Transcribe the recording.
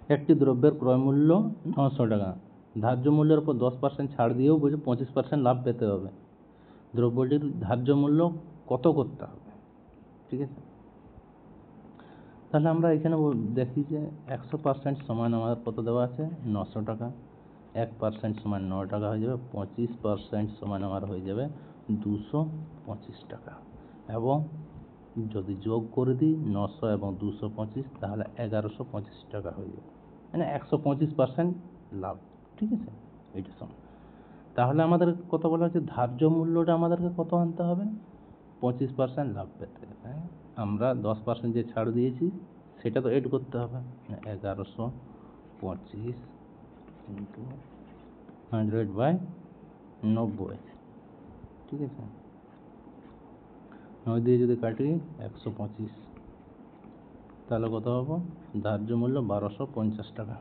একটি দ্রব্যের ক্রয় মূল্য 900 টাকা, ধার্য মূল্যের উপর 10% ছাড় দিয়েও 25% লাভ পেতে হবে। দ্রব্যটির ধার্য মূল্য কত করতে হবে? ঠিক আছে, তাহলে আমরা এখানে দেখি যে 100% সমান আমাদের কত দেওয়া আছে? 900 টাকা। 1% সমান 9 টাকা হয়ে যাবে। 25% সমান আমার হয়ে যাবে 225 টাকা। এবং যদি যোগ করে দিই 900 এবং 225, তাহলে 1125 টাকা হয়ে যাবে, মানে 125% লাভ। ঠিক আছে, এইটা সমান। তাহলে আমাদের কত বলা হচ্ছে? ধার্য মূল্যটা আমাদেরকে কত আনতে হবে? 25% লাভ পেতে। আমরা 10% যে ছাড় দিয়েছি সেটা তো এড করতে হবে। 1125 ইন্টু 100/90। ঠিক আছে, 9 দিয়ে যদি কাটি 125, তাহলে কত হবে? ধার্য মূল্য 1250 টাকা।